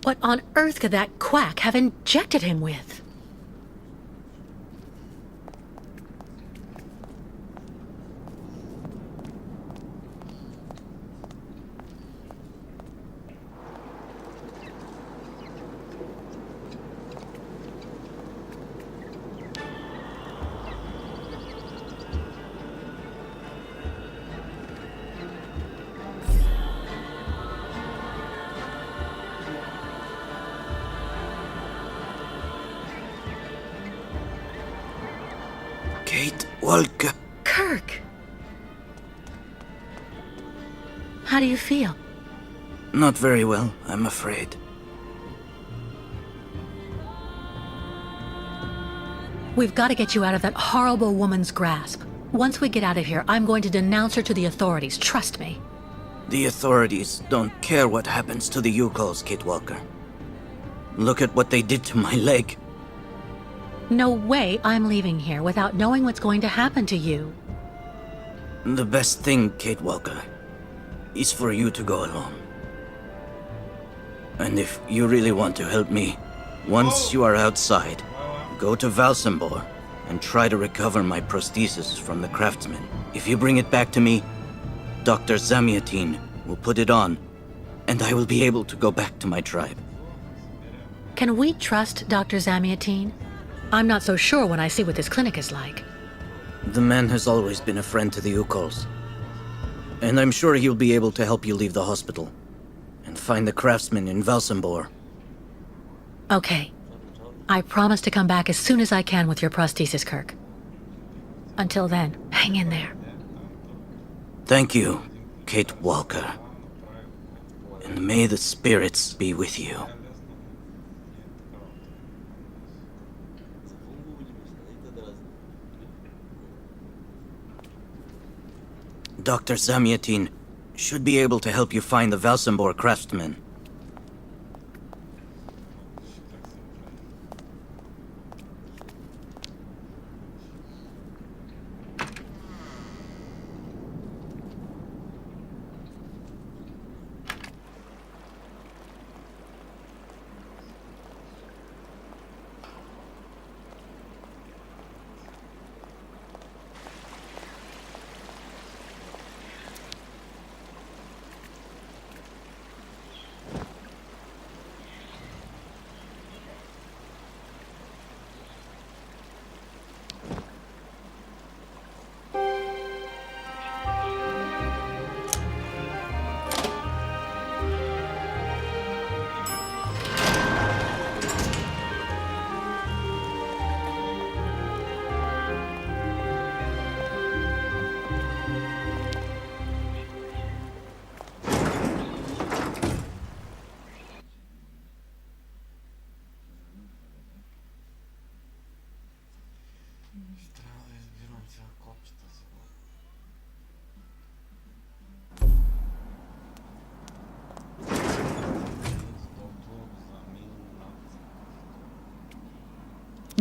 What on earth could that quack have injected him with? Kate Walker. Kirk! How do you feel? Not very well, I'm afraid. We've got to get you out of that horrible woman's grasp. Once we get out of here, I'm going to denounce her to the authorities, trust me. The authorities don't care what happens to the Yukols, Kate Walker. Look at what they did to my leg. No way I'm leaving here without knowing what's going to happen to you. The best thing, Kate Walker, is for you to go alone. And if you really want to help me, once you are outside, go to Valsambor and try to recover my prosthesis from the craftsman. If you bring it back to me, Dr. Zamiatin will put it on, and I will be able to go back to my tribe. Can we trust Dr. Zamiatin? I'm not so sure when I see what this clinic is like. The man has always been a friend to the Yukols. And I'm sure he'll be able to help you leave the hospital and find the craftsman in Valsambor. Okay. I promise to come back as soon as I can with your prosthesis, Kirk. Until then, hang in there. Thank you, Kate Walker. And may the spirits be with you. Dr. Zamiatin should be able to help you find the Valsambor craftsman.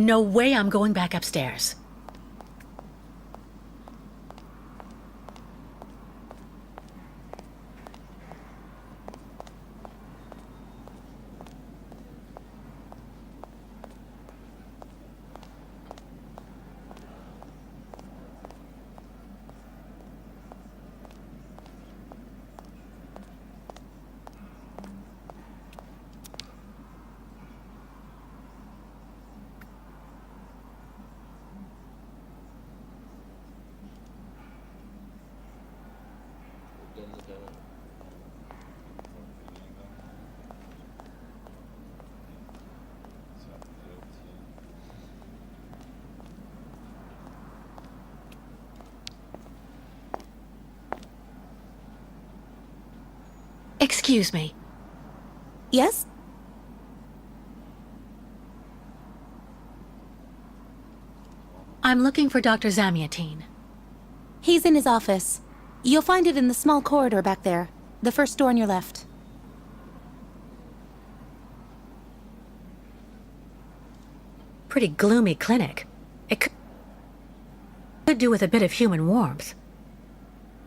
No way I'm going back upstairs. Excuse me. Yes? I'm looking for Dr. Zamiatin. He's in his office. You'll find it in the small corridor back there. The first door on your left. Pretty gloomy clinic. It could do with a bit of human warmth.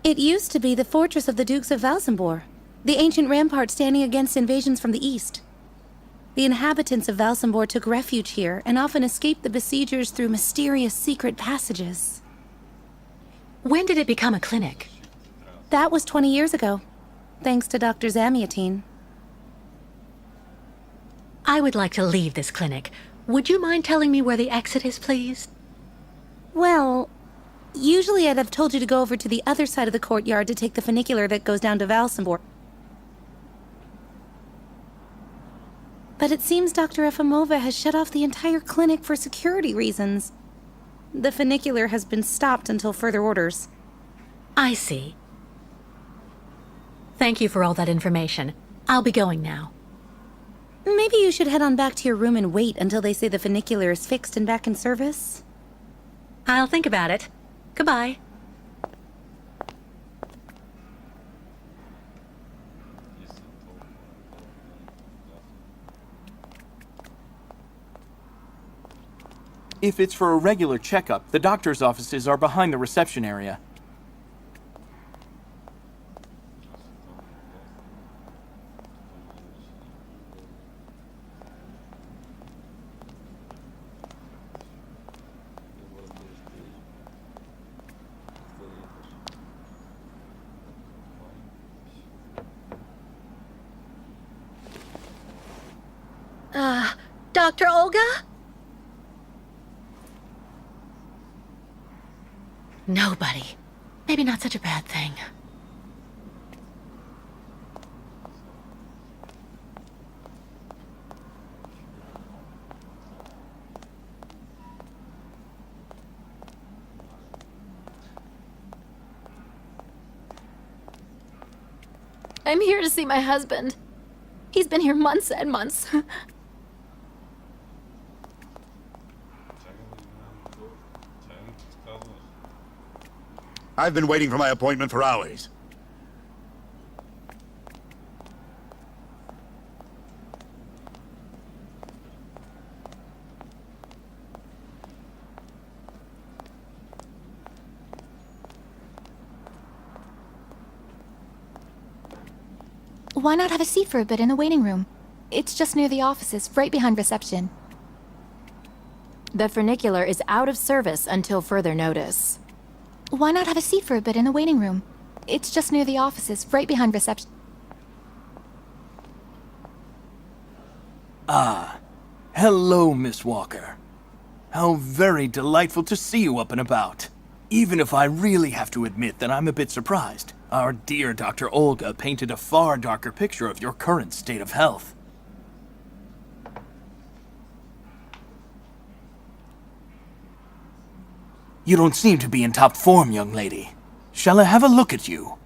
It used to be the fortress of the Dukes of Valsambor, the ancient rampart standing against invasions from the east. The inhabitants of Valsambor took refuge here and often escaped the besiegers through mysterious secret passages. When did it become a clinic? That was 20 years ago, thanks to Dr. Zamiatine. I would like to leave this clinic. Would you mind telling me where the exit is, please? Well, usually I'd have told you to go over to the other side of the courtyard to take the funicular that goes down to Valsambor. But it seems Dr. Efimova has shut off the entire clinic for security reasons. The funicular has been stopped until further orders. I see. Thank you for all that information. I'll be going now. Maybe you should head on back to your room and wait until they say the funicular is fixed and back in service. I'll think about it. Goodbye. If it's for a regular checkup, the doctor's offices are behind the reception area. Dr. Olga? Nobody. Maybe not such a bad thing. I'm here to see my husband. He's been here months and months. I've been waiting for my appointment for hours. Why not have a seat for a bit in the waiting room? It's just near the offices, right behind reception. The funicular is out of service until further notice. Why not have a seat for a bit in the waiting room? It's just near the offices, right behind reception. Hello, Miss Walker. How very delightful to see you up and about. Even if I really have to admit that I'm a bit surprised. Our dear Dr. Olga painted a far darker picture of your current state of health. You don't seem to be in top form, young lady. Shall I have a look at you?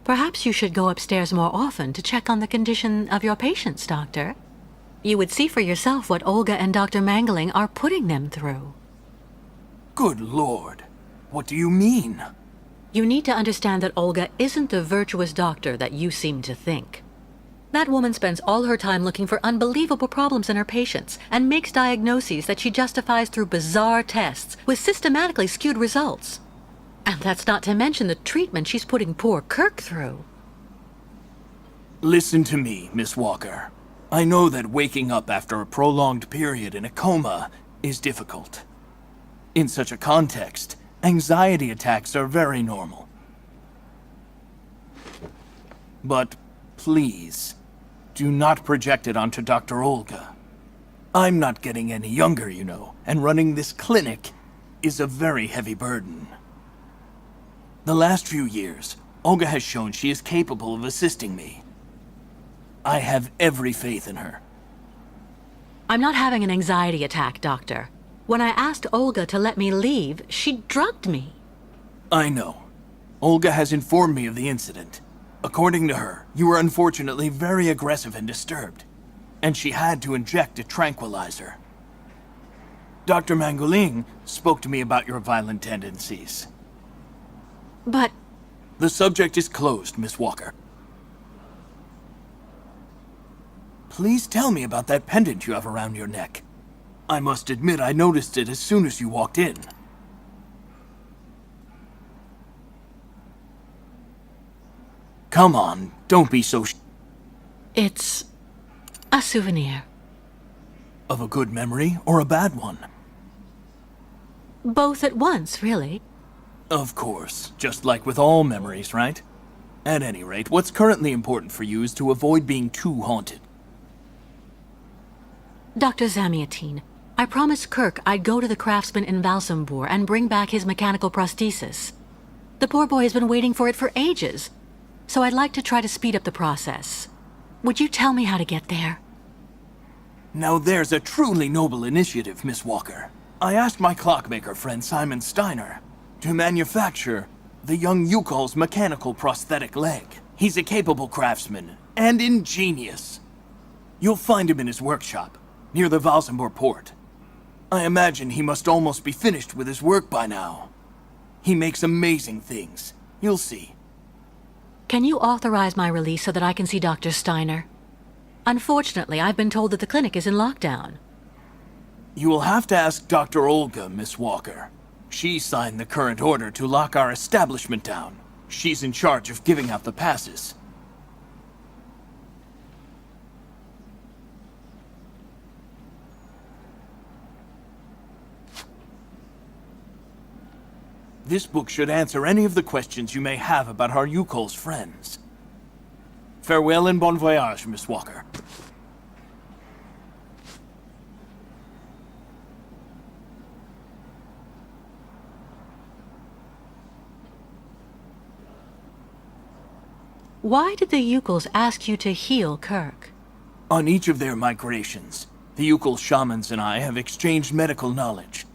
Perhaps you should go upstairs more often to check on the condition of your patients, Doctor. You would see for yourself what Olga and Dr. Mangling are putting them through. Good Lord. What do you mean? You need to understand that Olga isn't the virtuous doctor that you seem to think. That woman spends all her time looking for unbelievable problems in her patients and makes diagnoses that she justifies through bizarre tests with systematically skewed results. And that's not to mention the treatment she's putting poor Kirk through. Listen to me, Miss Walker. I know that waking up after a prolonged period in a coma is difficult. In such a context, anxiety attacks are very normal. But please, do not project it onto Dr. Olga. I'm not getting any younger, you know, and running this clinic is a very heavy burden. The last few years, Olga has shown she is capable of assisting me. I have every faith in her. I'm not having an anxiety attack, Doctor. When I asked Olga to let me leave, she drugged me. I know. Olga has informed me of the incident. According to her, you were unfortunately very aggressive and disturbed, and she had to inject a tranquilizer. Dr. Mangling spoke to me about your violent tendencies. But The subject is closed, Miss Walker. Please tell me about that pendant you have around your neck. I must admit I noticed it as soon as you walked in. Come on, don't be so it's a souvenir. Of a good memory or a bad one? Both at once, really. Of course, just like with all memories, right? At any rate, what's currently important for you is to avoid being too haunted. Dr. Zamiatine, I promised Kirk I'd go to the craftsman in Valsambor and bring back his mechanical prosthesis. The poor boy has been waiting for it for ages, so I'd like to try to speed up the process. Would you tell me how to get there? Now there's a truly noble initiative, Miss Walker. I asked my clockmaker friend Simon Steiner to manufacture the young Yukal's mechanical prosthetic leg. He's a capable craftsman and ingenious. You'll find him in his workshop, near the Valsambor port. I imagine he must almost be finished with his work by now. He makes amazing things. You'll see. Can you authorize my release so that I can see Dr. Steiner? Unfortunately, I've been told that the clinic is in lockdown. You will have to ask Dr. Olga, Miss Walker. She signed the current order to lock our establishment down. She's in charge of giving out the passes. This book should answer any of the questions you may have about our Yukal's friends. Farewell and bon voyage, Miss Walker. Why did the Yukals ask you to heal Kirk? On each of their migrations, the Yukal shamans and I have exchanged medical knowledge.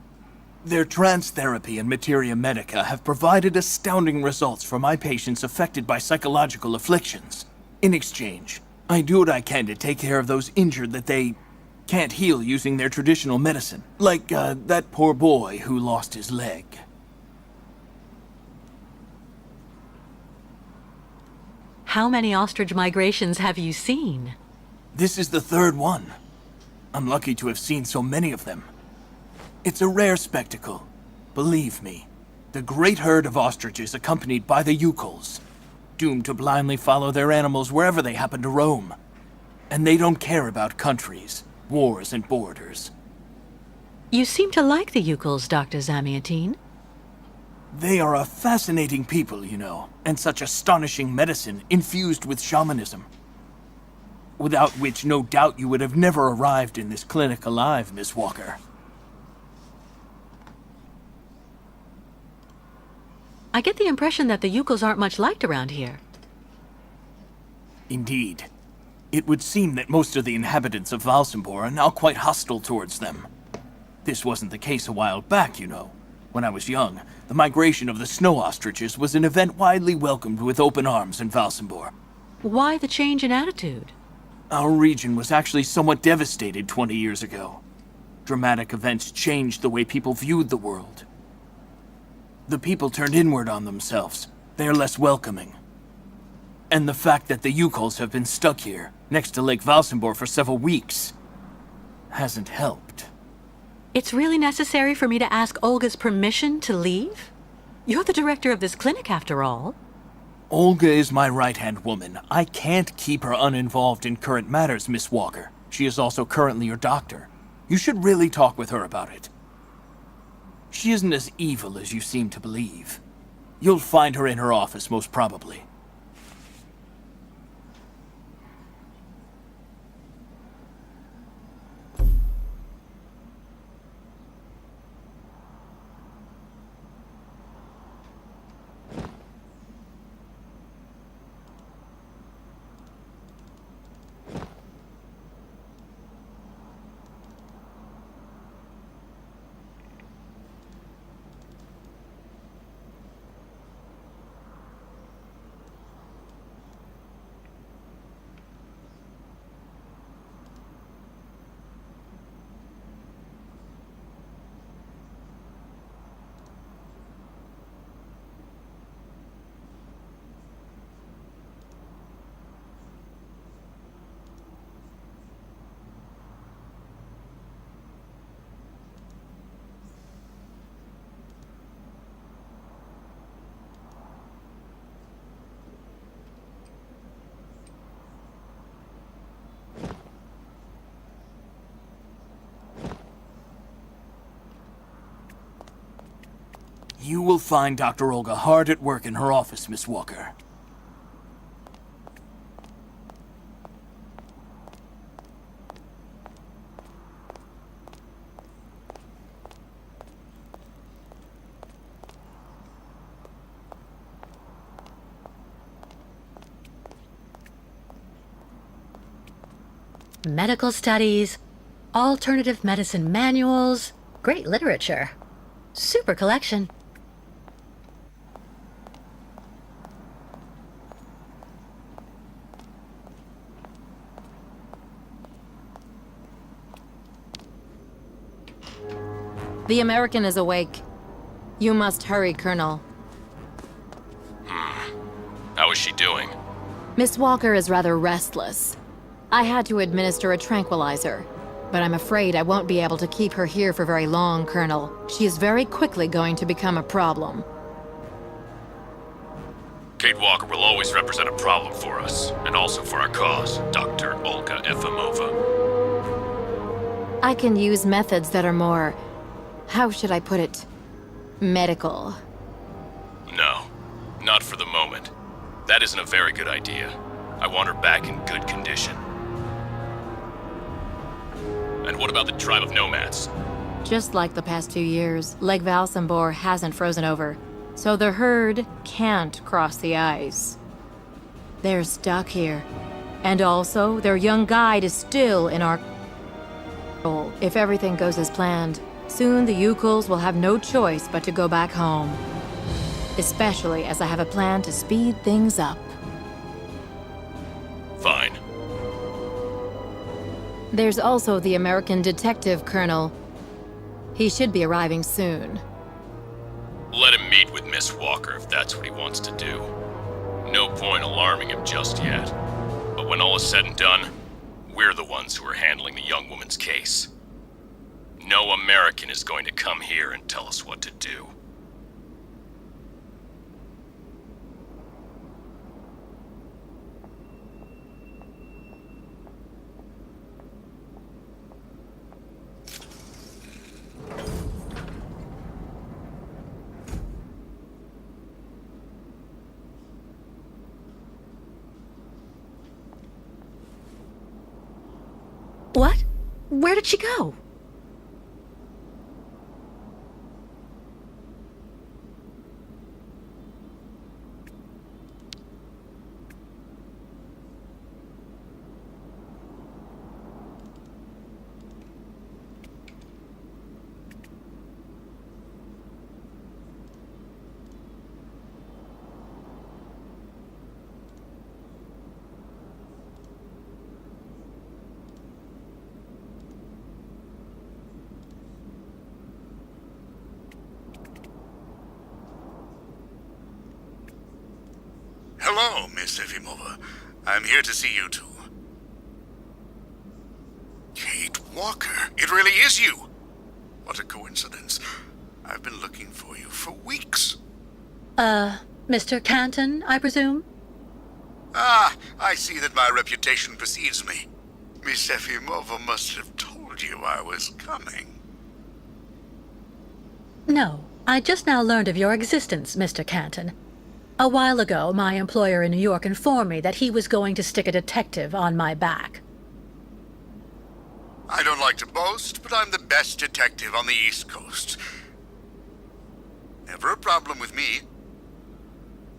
Their trance therapy and materia medica have provided astounding results for my patients affected by psychological afflictions. In exchange, I do what I can to take care of those injured that they can't heal using their traditional medicine. Like, that poor boy who lost his leg. How many ostrich migrations have you seen? This is the third one. I'm lucky to have seen so many of them. It's a rare spectacle. Believe me, the great herd of ostriches accompanied by the Yukals, doomed to blindly follow their animals wherever they happen to roam. And they don't care about countries, wars, and borders. You seem to like the Yukals, Dr. Zamiatine. They are a fascinating people, you know, and such astonishing medicine infused with shamanism. Without which, no doubt, you would have never arrived in this clinic alive, Miss Walker. I get the impression that the Yukals aren't much liked around here. Indeed. It would seem that most of the inhabitants of Valsambor are now quite hostile towards them. This wasn't the case a while back, you know. When I was young, the migration of the snow ostriches was an event widely welcomed with open arms in Valsambor. Why the change in attitude? Our region was actually somewhat devastated 20 years ago. Dramatic events changed the way people viewed the world. The people turned inward on themselves. They are less welcoming. And the fact that the Yukals have been stuck here, next to Lake Valsambor for several weeks, hasn't helped. It's really necessary for me to ask Olga's permission to leave? You're the director of this clinic, after all. Olga is my right-hand woman. I can't keep her uninvolved in current matters, Miss Walker. She is also currently your doctor. You should really talk with her about it. She isn't as evil as you seem to believe. You'll find her in her office, most probably. You will find Dr. Olga hard at work in her office, Miss Walker. Medical studies, alternative medicine manuals, great literature. Super collection. The American is awake. You must hurry, Colonel. How is she doing? Miss Walker is rather restless. I had to administer a tranquilizer, but I'm afraid I won't be able to keep her here for very long, Colonel. She is very quickly going to become a problem. Kate Walker will always represent a problem for us, and also for our cause, Dr. Olga Efimova. I can use methods that are more... how should I put it? Medical. No, not for the moment. That isn't a very good idea. I want her back in good condition. And what about the tribe of nomads? Just like the past 2 years, Lake Valsambor hasn't frozen over, so the herd can't cross the ice. They're stuck here. And also, their young guide is still in our control. If everything goes as planned, soon the Yukuls will have no choice but to go back home. Especially as I have a plan to speed things up. Fine. There's also the American detective, Colonel. He should be arriving soon. Let him meet with Miss Walker if that's what he wants to do. No point alarming him just yet. But when all is said and done, we're the ones who are handling the young woman's case. No American is going to come here and tell us what to do. What? Where did she go? Hello, Miss Efimova. I'm here to see you two. Kate Walker, it really is you! What a coincidence. I've been looking for you for weeks. Mr. Canton, I presume? Ah, I see that my reputation precedes me. Miss Efimova must have told you I was coming. No, I just now learned of your existence, Mr. Canton. A while ago, my employer in New York informed me that he was going to stick a detective on my back. I don't like to boast, but I'm the best detective on the East Coast. Never a problem with me.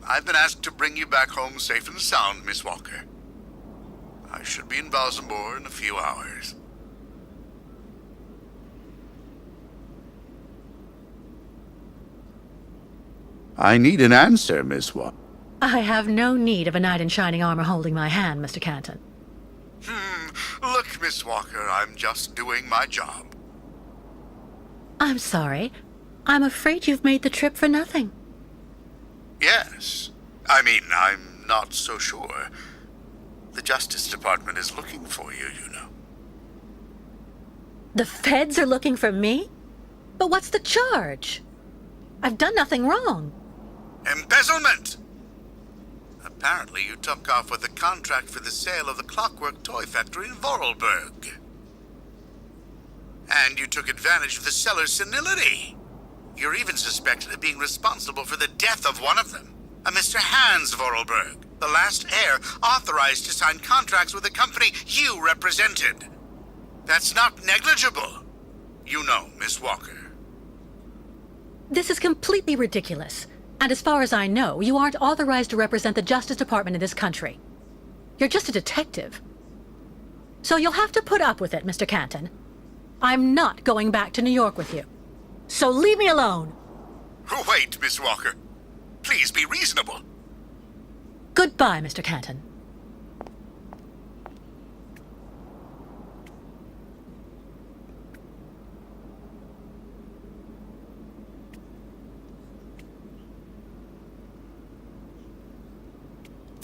I've been asked to bring you back home safe and sound, Miss Walker. I should be in Valsambor in a few hours. I need an answer, Miss Walker. I have no need of a knight in shining armor holding my hand, Mr. Canton. Look, Miss Walker, I'm just doing my job. I'm sorry. I'm afraid you've made the trip for nothing. Yes. I mean, I'm not so sure. The Justice Department is looking for you, you know. The feds are looking for me? But what's the charge? I've done nothing wrong. Embezzlement! Apparently you took off with a contract for the sale of the Clockwork Toy Factory in Vorarlberg. And you took advantage of the seller's senility. You're even suspected of being responsible for the death of one of them, a Mr. Hans Vorarlberg, the last heir authorized to sign contracts with the company you represented. That's not negligible. You know, Miss Walker. This is completely ridiculous. And as far as I know, you aren't authorized to represent the Justice Department in this country. You're just a detective. So you'll have to put up with it, Mr. Canton. I'm not going back to New York with you. So leave me alone! Wait, Miss Walker. Please be reasonable. Goodbye, Mr. Canton.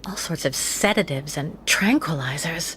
All sorts of sedatives and tranquilizers.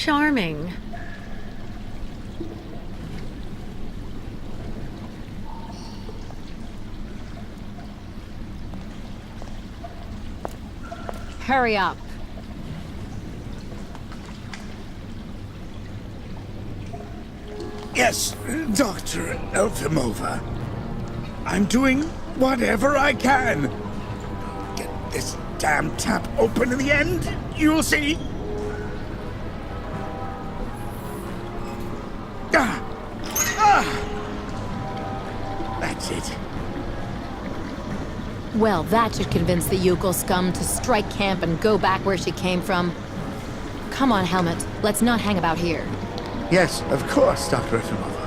Charming. Hurry up. Yes, Dr. Elfimova. I'm doing whatever I can. Get this damn tap open in the end, you'll see. That's it. Well, that should convince the Yukon scum to strike camp and go back where she came from. Come on, Helmut. Let's not hang about here. Yes, of course, Dr. Efimova.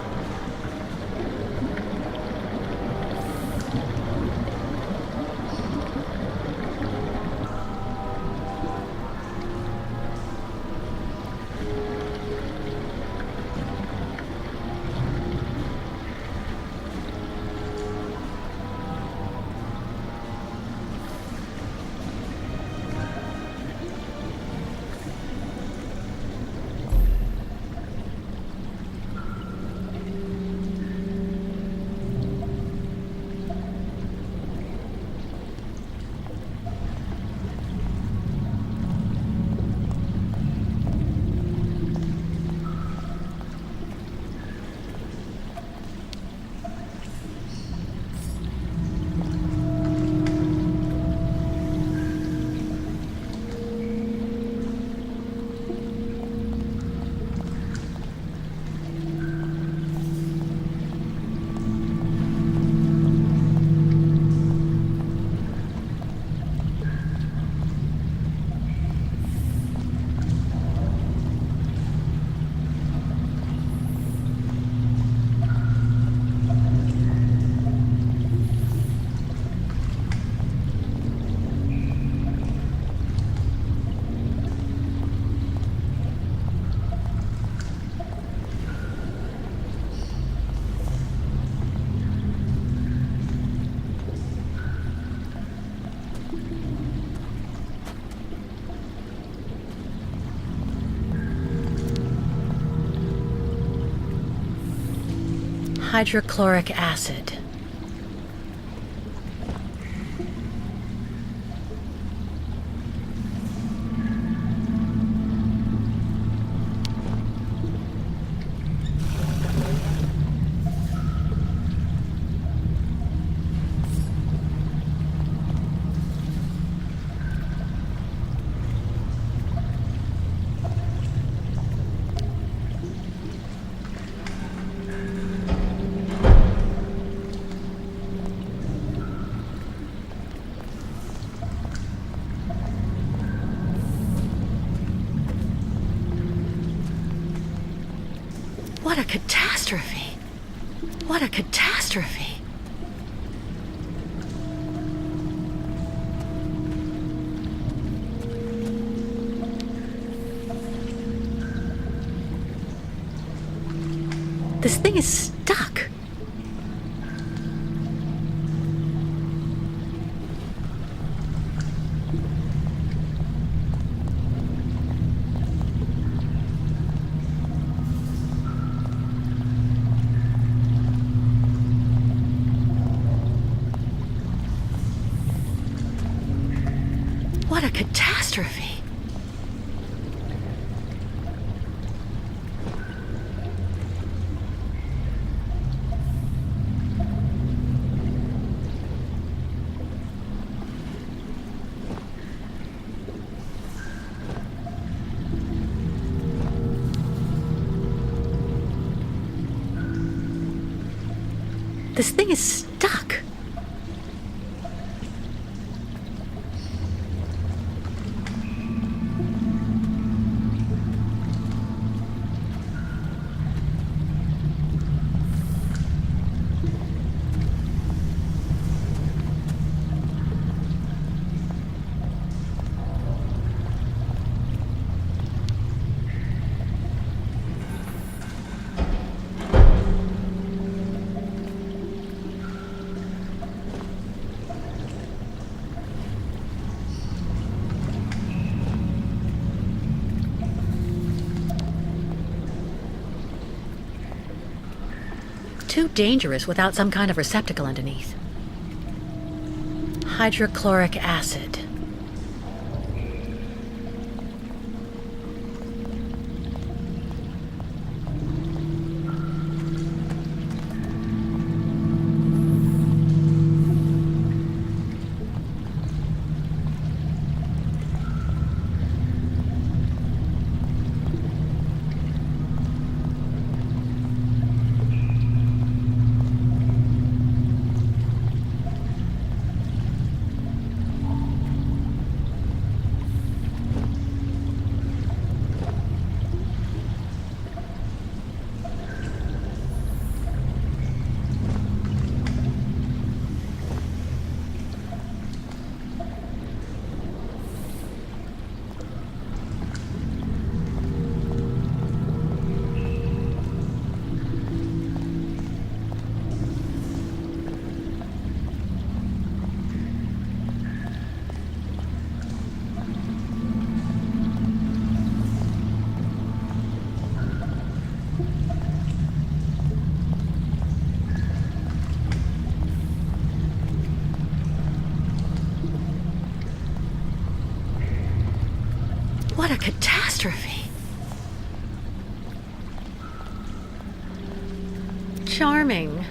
Hydrochloric acid. What a catastrophe! What a catastrophe! This thing is stuck. What a catastrophe! This thing is stuck. Too dangerous without some kind of receptacle underneath. Hydrochloric acid. What a catastrophe. Charming.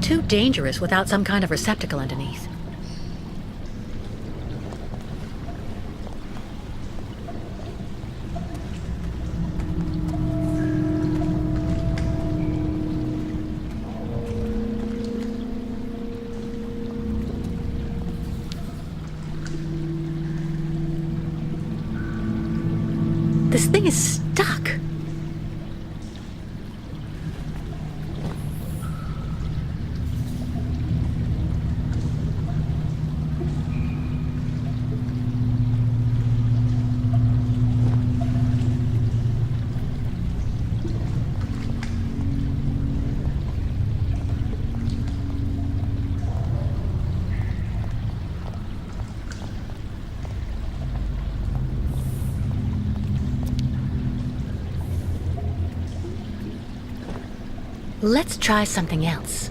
Too dangerous without some kind of receptacle underneath. This thing is stuck. Let's try something else.